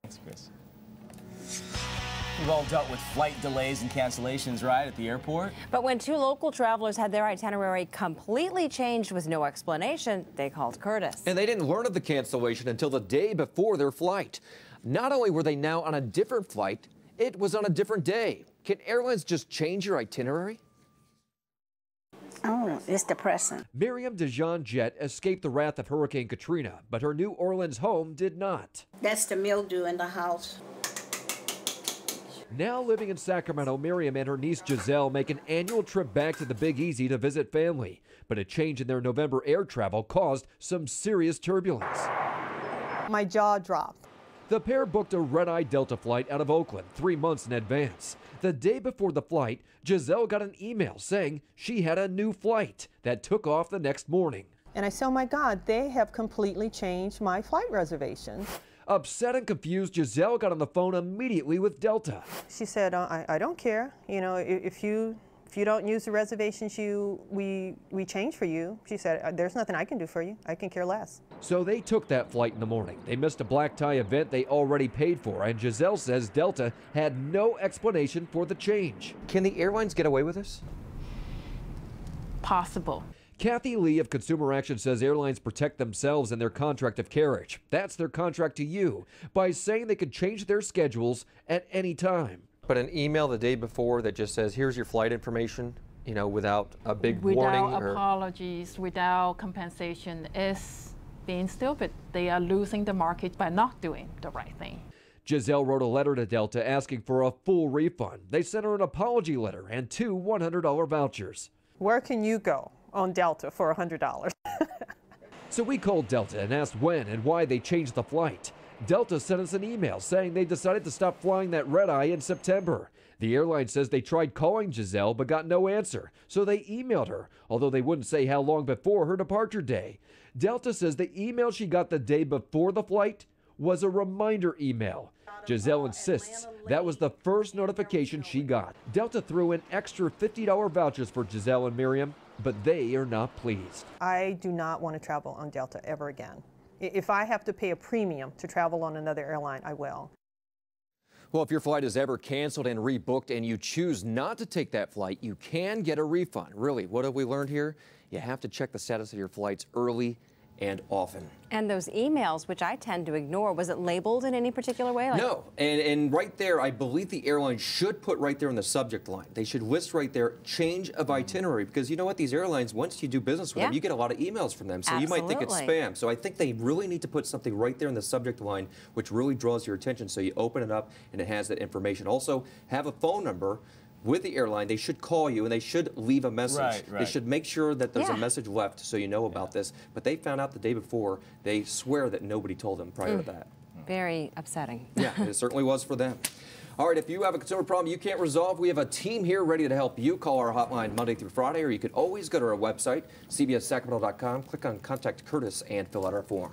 Thanks, Chris. We've all dealt with flight delays and cancellations, right, at the airport? But when two local travelers had their itinerary completely changed with no explanation, they called Kurtis. And they didn't learn of the cancellation until the day before their flight. Not only were they now on a different flight, it was on a different day. Can airlines just change your itinerary? Oh, it's depressing. Miriam DeJean Jett escaped the wrath of Hurricane Katrina, but her New Orleans home did not. That's the mildew in the house. Now living in Sacramento, Miriam and her niece Giselle make an annual trip back to the Big Easy to visit family. But a change in their November air travel caused some serious turbulence. My jaw dropped. The pair booked a red-eye Delta flight out of Oakland 3 months in advance. The day before the flight, Giselle got an email saying she had a new flight that took off the next morning. And I said, oh my God, they have completely changed my flight reservations. Upset and confused, Giselle got on the phone immediately with Delta. She said, I don't care. You know, if you don't use the reservations we change for you. She said, there's nothing I can do for you. I can care less. So they took that flight in the morning. They missed a black tie event they already paid for, and Giselle says Delta had no explanation for the change. Can the airlines get away with this? Possible. Kathy Lee of Consumer Action says airlines protect themselves and their contract of carriage. That's their contract to you, by saying they could change their schedules at any time. But an email the day before that just says, here's your flight information, you know, without a big warning? Without apologies, without compensation, is being stupid. They are losing the market by not doing the right thing. Giselle wrote a letter to Delta asking for a full refund. They sent her an apology letter and 2 $100 vouchers. Where can you go on Delta for $100? So we called Delta and asked when and why they changed the flight. Delta sent us an email saying they decided to stop flying that red-eye in September. The airline says they tried calling Giselle but got no answer, so they emailed her, although they wouldn't say how long before her departure day. Delta says the email she got the day before the flight was a reminder email. Giselle insists that was the first notification she got. Delta threw in extra $50 vouchers for Giselle and Miriam, but they are not pleased. I do not want to travel on Delta ever again. If I have to pay a premium to travel on another airline, I will. Well, if your flight is ever canceled and rebooked and you choose not to take that flight, you can get a refund. Really, what have we learned here? You have to check the status of your flights early and often. And those emails, which I tend to ignore, was it labeled in any particular way? Like no, and right there, I believe the airline should put right there in the subject line. They should list right there, change of itinerary, because you know what, these airlines, once you do business with them, you get a lot of emails from them, so you might think it's spam. So I think they really need to put something right there in the subject line, which really draws your attention, so you open it up and it has that information. Also, have a phone number with the airline. They should call you and they should leave a message. Right. They should make sure that there's a message left so you know about this. But they found out the day before. They swear that nobody told them prior to that. Very upsetting. Yeah, it certainly was for them. All right, if you have a consumer problem you can't resolve, we have a team here ready to help you. Call our hotline Monday through Friday, or you can always go to our website, cbssacramento.com, click on Contact Kurtis, and fill out our form.